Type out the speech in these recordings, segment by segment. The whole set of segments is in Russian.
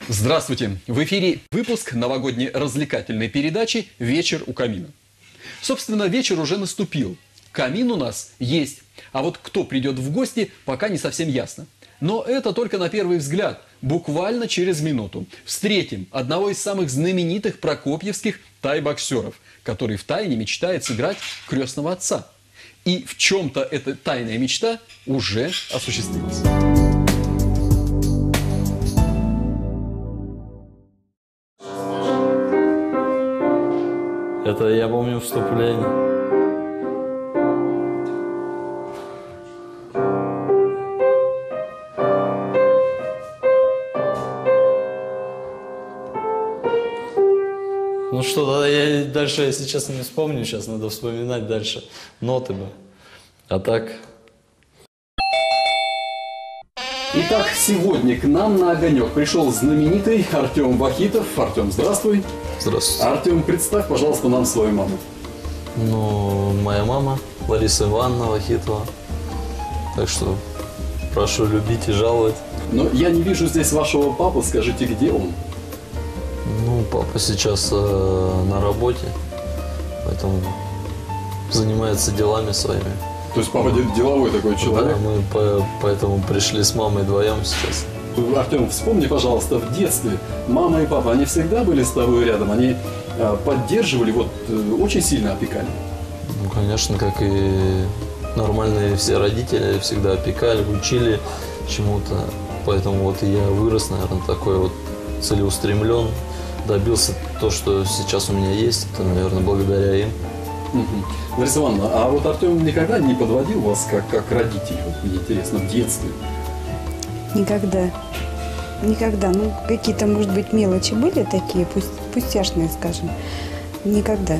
Здравствуйте! В эфире выпуск новогодней развлекательной передачи «Вечер у камина». Собственно, вечер уже наступил. Камин у нас есть. А вот кто придет в гости, пока не совсем ясно. Но это только на первый взгляд. Буквально через минуту встретим одного из самых знаменитых прокопьевских тай-боксеров, который втайне мечтает сыграть крестного отца. И в чем-то эта тайная мечта уже осуществилась. Это я помню вступление. Ну что, да, я дальше, если честно, не вспомню. Сейчас надо вспоминать дальше ноты бы. А так... Итак, сегодня к нам на огонек пришел знаменитый Артем Вахитов. Артем, здравствуй. Здравствуйте. Артем, представь, пожалуйста, нам свою маму. Ну, моя мама Лариса Ивановна Вахитова. Так что прошу любить и жаловать. Но я не вижу здесь вашего папы. Скажите, где он? Ну, папа сейчас на работе, поэтому занимается делами своими. То есть папа деловой такой человек? Да, мы поэтому пришли с мамой вдвоем сейчас. Артем, вспомни, пожалуйста, в детстве мама и папа, они всегда были с тобой рядом? Они поддерживали, вот очень сильно опекали? Ну, конечно, как и нормальные все родители, всегда опекали, учили чему-то. Поэтому вот и я вырос, наверное, такой вот целеустремлен, добился то, что сейчас у меня есть, это, наверное, благодаря им. Лариса Ивановна, а вот Артем никогда не подводил вас как родителей, вот мне интересно, в детстве? Никогда. Никогда. Ну, какие-то, может быть, мелочи были такие, пустяшные, скажем. Никогда.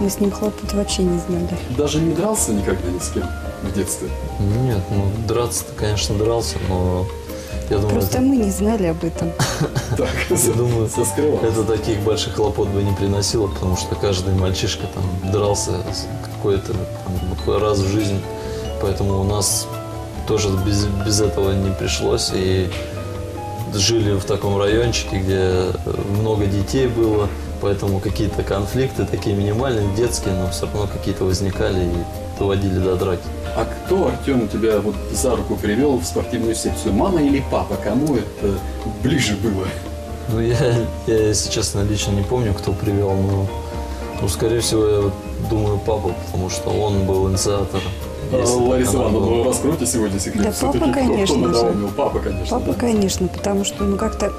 Мы с ним хлопот вообще не знали. Даже не дрался никогда ни с кем в детстве? Нет, ну драться-то, конечно, дрался, но я думаю... Просто мы не знали об этом. Так, я думаю, скрывалось. Это таких больших хлопот бы не приносило, потому что каждый мальчишка там дрался какой-то раз в жизни. Поэтому у нас тоже без этого не пришлось. И жили в таком райончике, где много детей было, поэтому какие-то конфликты такие минимальные, детские, но все равно какие-то возникали и доводили до драки. А кто, Артем, тебя вот за руку привел в спортивную секцию? Мама или папа? Кому это ближе было? Ну, я, если честно, лично не помню, кто привел, но, скорее всего, я думаю, папа, потому что он был инициатором. Лариса Ивановна, вы раскройте сегодня секрет? Да, папа, конечно же. Папа, конечно. Папа, конечно, потому что, ну, как-то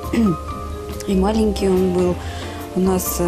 и маленький он был. У нас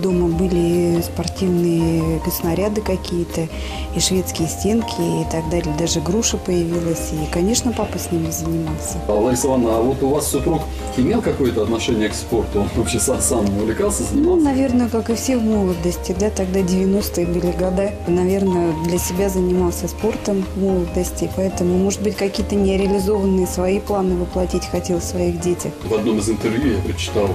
дома были спортивные снаряды какие-то, и шведские стенки, и так далее. Даже груша появилась, и, конечно, папа с ними занимался. Лариса Ивановна, а вот у вас супруг имел какое-то отношение к спорту? Он вообще сам увлекался, занимался? Ну, наверное, как и все в молодости, да, тогда 90-е были года. Наверное, для себя занимался спортом в молодости, поэтому, может быть, какие-то нереализованные свои планы воплотить хотел в своих детях. В одном из интервью я прочитал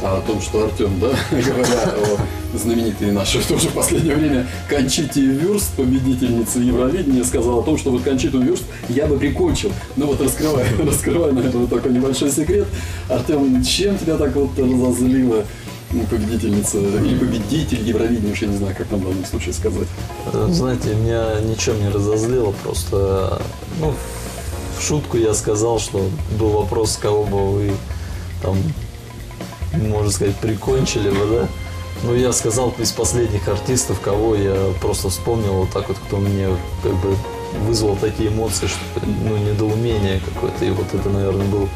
о том, что Артем, да, говоря о знаменитой нашей тоже в последнее время Кончите Вюрст, победительница Евровидения, сказала о том, что вот Кончиту Вюрст я бы прикончил. Ну вот раскрывая, наверное, вот такой небольшой секрет. Артем, чем тебя так вот разозлила победительница или победитель Евровидения, уж я не знаю, как нам в данном случае сказать? Знаете, меня ничем не разозлило, просто, ну, в шутку я сказал, что был вопрос, кого бы вы там, можно сказать, прикончили бы, да? Ну, я сказал из последних артистов, кого я просто вспомнил, вот так вот, кто мне как бы вызвал такие эмоции, что, ну, недоумение какое-то. И вот это, наверное, был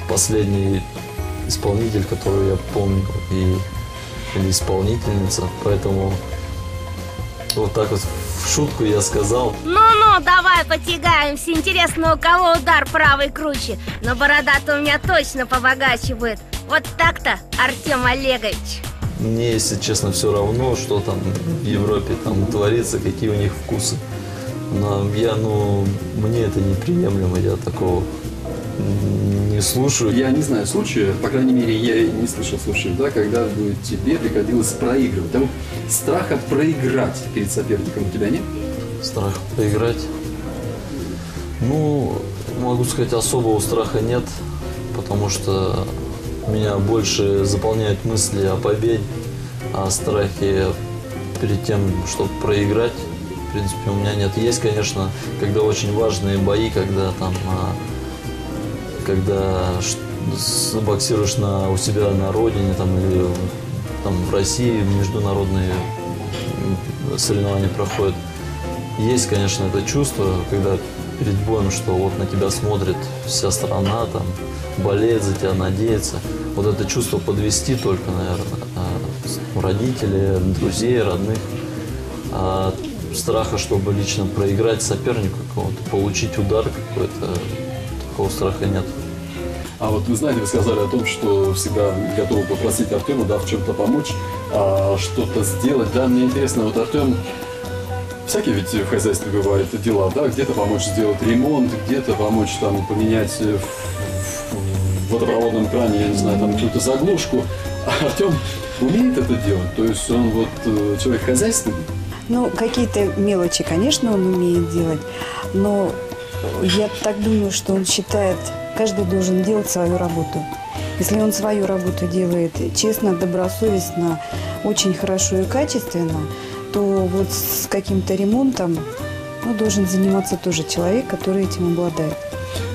последний исполнитель, который я помню, или исполнительница. Поэтому вот так вот в шутку я сказал. Ну-ну, давай потягаемся. Интересно, у кого удар правый круче. Но борода-то у меня точно побогаче будет. Вот так-то, Артем Олегович. Мне, если честно, все равно, что там в Европе там творится, какие у них вкусы. Но мне это неприемлемо, я такого не слушаю. Я не знаю случая, по крайней мере, я не слышал случаев, да, когда бы тебе приходилось проигрывать. А вот страха проиграть перед соперником у тебя нет? Страх проиграть? Ну, могу сказать, особого страха нет, потому что меня больше заполняют мысли о победе, о страхе перед тем, чтобы проиграть. В принципе, у меня нет. Есть, конечно, когда очень важные бои, когда там, когда боксируешь у себя на родине, там, или там в России международные соревнования проходят. Есть, конечно, это чувство, когда перед боем, что вот на тебя смотрит вся страна, там, болеет за тебя, надеется. Вот это чувство подвести только, наверное, родителей, друзей, родных. А страха, чтобы лично проиграть сопернику какого-то, получить удар какой-то, такого страха нет. А вот вы знаете, вы сказали о том, что всегда готовы попросить Артема, да, в чем-то помочь, что-то сделать. Да, мне интересно, вот Артем, всякие ведь в хозяйстве бывают дела, да, где-то помочь сделать ремонт, где-то помочь там поменять в водопроводном кране, я не знаю, там какую-то заглушку. А Артем умеет это делать? То есть он вот человек хозяйственный? Ну, какие-то мелочи, конечно, он умеет делать, но я так думаю, что он считает, каждый должен делать свою работу. Если он свою работу делает честно, добросовестно, очень хорошо и качественно, то вот с каким-то ремонтом должен заниматься тоже человек, который этим обладает.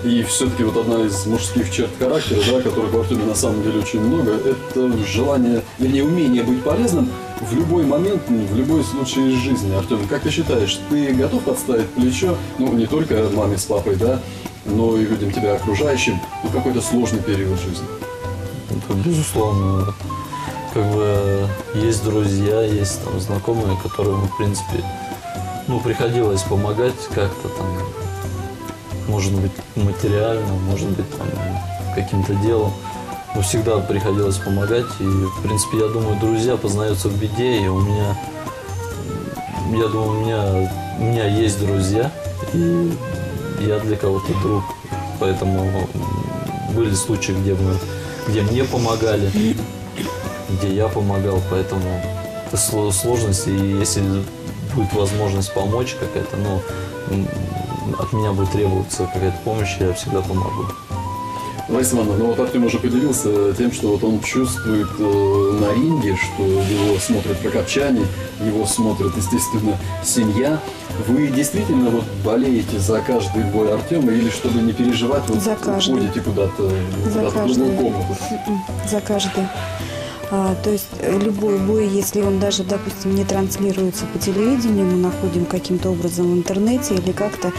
И все-таки вот одна из мужских черт характера, да, которых в Артеме на самом деле очень много, это желание, вернее, умение быть полезным в любой момент, в любой случай из жизни. Артем, как ты считаешь, ты готов подставить плечо, ну, не только маме с папой, да, но и людям тебя окружающим, в какой-то сложный период жизни? Это, безусловно, как бы есть друзья, есть там знакомые, которым, в принципе, приходилось помогать как-то там, может быть, материально, может быть, там, каким-то делом. Но всегда приходилось помогать. И, в принципе, я думаю, друзья познаются в беде. И я думаю, у меня есть друзья. И я для кого-то друг. Поэтому были случаи, где мне помогали, где я помогал. Поэтому это сложности. И если будет возможность помочь какая-то, от меня будет требоваться какая-то помощь, я всегда помогу. Лариса Ивановна, вот Артем уже поделился тем, что вот он чувствует на ринге, что его смотрят прокопчане, его смотрит, естественно, семья. Вы действительно вот болеете за каждый бой Артема или чтобы не переживать, вот уходите куда-то в другую комнату? За каждый. То есть любой бой, если он даже, допустим, не транслируется по телевидению, мы находим каким-то образом в интернете или как-то,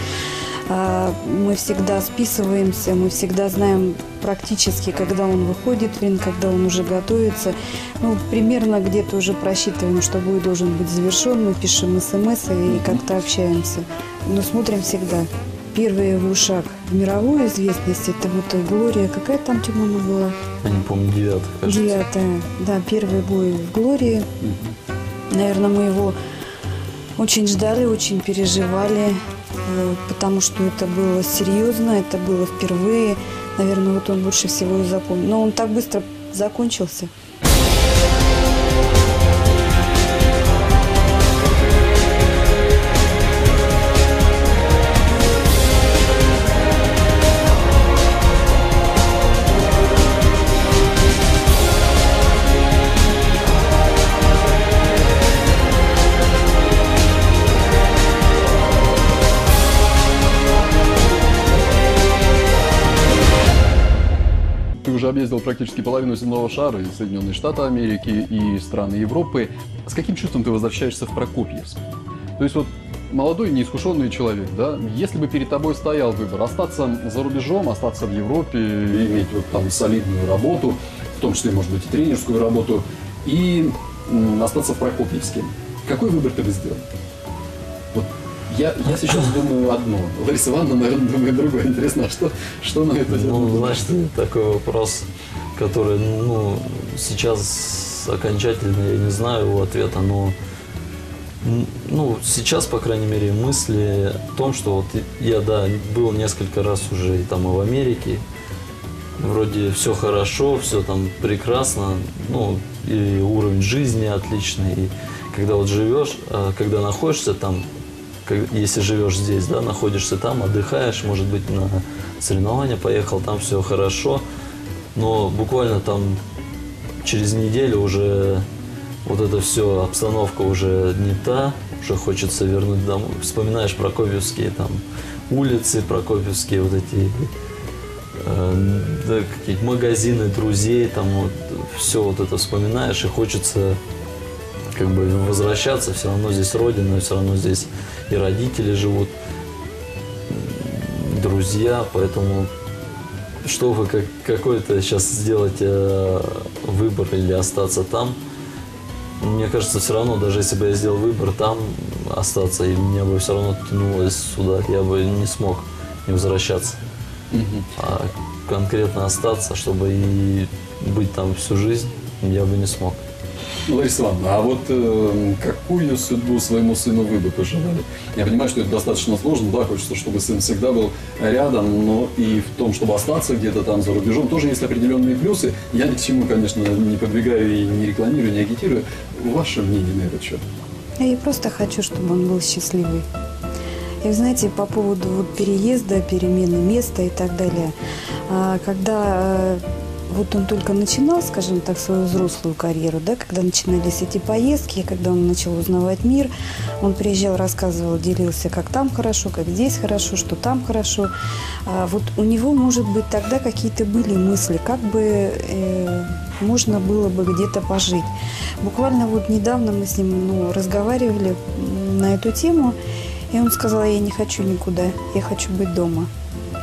мы всегда списываемся, мы всегда знаем практически, когда он выходит в ринг, когда он уже готовится. Примерно где-то уже просчитываем, что бой должен быть завершен, мы пишем смс и как-то общаемся. Но смотрим всегда. Первый его шаг в мировую известность, это вот Глория, какая там Тимона была? Я не помню, 9-я, кажется. 9-я, да, первый бой в Глории. Наверное, мы его очень ждали, очень переживали, потому что это было серьезно, это было впервые. Наверное, вот он больше всего и запомнил. Но он так быстро закончился. Объездил практически половину земного шара, и Соединенные Штаты Америки, и страны Европы. С каким чувством ты возвращаешься в Прокопьевск? То есть вот молодой, неискушенный человек, да, если бы перед тобой стоял выбор остаться за рубежом, остаться в Европе, иметь вот там солидную работу, в том числе, может быть, и тренерскую работу, и остаться в Прокопьевске, какой выбор ты бы сделал? Вот я сейчас думаю одно. Лариса Ивановна, наверное, думает другое. Интересно, а что на это делать? Знаешь, такой вопрос, который, сейчас окончательно я не знаю его ответа, но сейчас, по крайней мере, мысли о том, что вот я, был несколько раз уже и там и в Америке, вроде все хорошо, все там прекрасно, ну, и уровень жизни отличный. И когда вот живешь, когда находишься там, если живешь здесь, да, находишься там, отдыхаешь, может быть, на соревнования поехал, там все хорошо, но буквально там через неделю уже вот это все, обстановка уже не та, уже хочется вернуть домой. Вспоминаешь прокопьевские там улицы, прокопьевские вот эти да, какие-то магазины друзей, там вот все вот это вспоминаешь, и хочется как бы возвращаться. Все равно здесь родина, все равно здесь и родители живут, друзья, поэтому чтобы какой-то сейчас сделать выбор или остаться там, мне кажется, все равно, даже если бы я сделал выбор там остаться, и меня бы все равно тянулось сюда, я бы не смог не возвращаться. А конкретно остаться, чтобы и быть там всю жизнь, я бы не смог. Лариса Ивановна, а вот какую судьбу своему сыну вы бы пожелали? Я понимаю, что это достаточно сложно, да, хочется, чтобы сын всегда был рядом, но и в том, чтобы остаться где-то там за рубежом, тоже есть определенные плюсы. Я ни к чему, конечно, не подвигаю и не рекламирую, не агитирую. Ваше мнение на этот счет? Я просто хочу, чтобы он был счастливый. И вы знаете, по поводу вот переезда, перемены места и так далее, когда вот он только начинал, скажем так, свою взрослую карьеру, да, когда начинались эти поездки, когда он начал узнавать мир, он приезжал, рассказывал, делился, как там хорошо, как здесь хорошо, что там хорошо. Вот у него, может быть, тогда какие-то были мысли, как бы можно было бы где-то пожить. Буквально вот недавно мы с ним разговаривали на эту тему, и он сказал: я не хочу никуда, я хочу быть дома.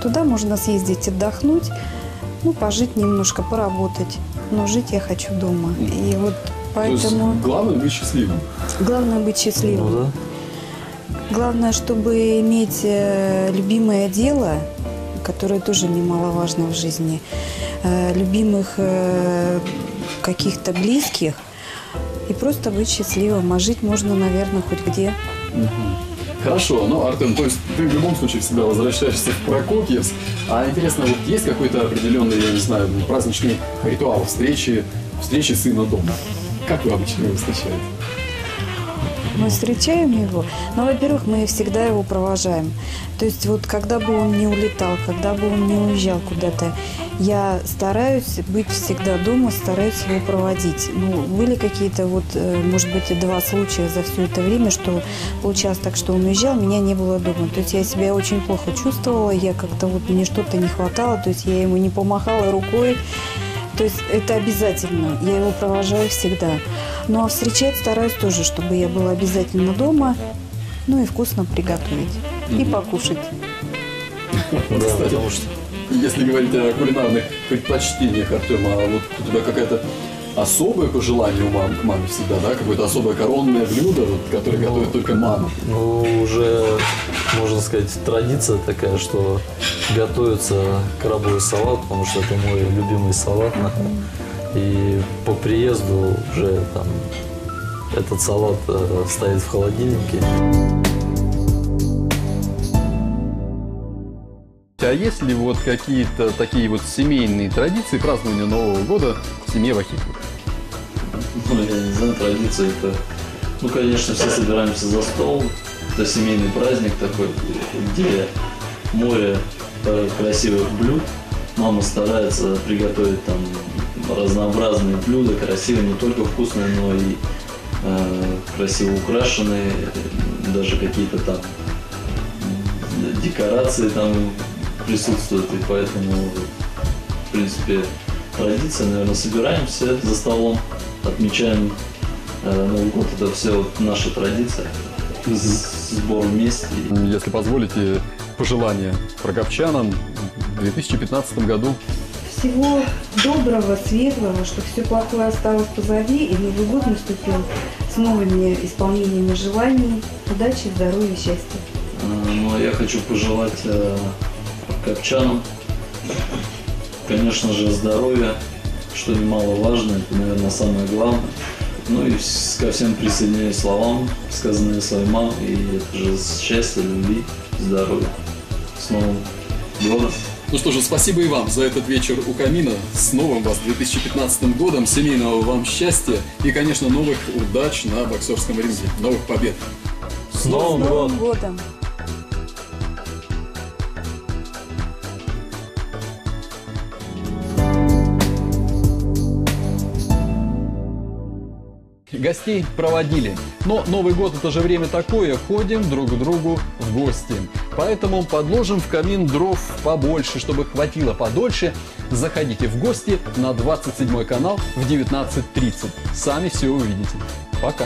Туда можно съездить отдохнуть, пожить немножко, поработать, но жить я хочу дома. И вот поэтому... То есть главное быть счастливым? Главное быть счастливым. Ну, да. Главное, чтобы иметь любимое дело, которое тоже немаловажно в жизни, любимых каких-то близких, и просто быть счастливым. А жить можно, наверное, хоть где. Хорошо, Артем, то есть ты в любом случае всегда возвращаешься в Прокопьевск. А интересно, вот есть какой-то определенный, я не знаю, праздничный ритуал встречи сына дома? Как вы обычно его встречаете? Мы встречаем его, но, во-первых, мы всегда его провожаем. То есть вот когда бы он не улетал, когда бы он не уезжал куда-то, я стараюсь быть всегда дома, стараюсь его проводить. Были какие-то может быть, 2 случая за все это время, что получалось так, что он уезжал, меня не было дома. То есть я себя очень плохо чувствовала, я как-то мне что-то не хватало, то есть я ему не помахала рукой. То есть это обязательно, я его провожаю всегда. Ну а встречать стараюсь тоже, чтобы я была обязательно дома, и вкусно приготовить, и покушать. Кстати, потому что если говорить о кулинарных предпочтениях Артема, а вот у тебя какая-то особое пожелание к маме всегда, да? Какое-то особое коронное блюдо, которое готовит только мама? Уже, можно сказать, традиция такая, что готовится крабовый салат, потому что это мой любимый салат. И по приезду уже там этот салат стоит в холодильнике. А есть ли какие-то такие семейные традиции празднования Нового года в семье Вахитовых? Я не знаю, традиция это... конечно, все собираемся за стол. Это семейный праздник такой, где море красивых блюд. Мама старается приготовить там разнообразные блюда, красивые, не только вкусные, но и красиво украшенные, даже какие-то там декорации там присутствуют, и поэтому, в принципе, традиция, наверное, собираемся за столом, отмечаем Новый год, это все наша традиция, сбор вместе. Если позволите, пожелания прокопчанам в 2015 году. Всего доброго, светлого, чтобы все плохое осталось позади, и Новый год наступил с новыми исполнениями желаний. Удачи, здоровья, счастья. Я хочу пожелать копчанам, конечно же, здоровья, что немаловажно, это, наверное, самое главное. И ко всем присоединяюсь словам, сказанные своей мамой, и это же счастья, любви, здоровья. С Новым годом! Ну что же, спасибо и вам за этот вечер у камина. С новым вас 2015 годом, семейного вам счастья и, конечно, новых удач на боксерском ринге, новых побед. С Новым годом! годом! Гостей проводили. Но Новый год — это же время такое, ходим друг к другу в гости. Поэтому подложим в камин дров побольше, чтобы хватило подольше. Заходите в гости на 27 канал в 19:30. Сами все увидите. Пока.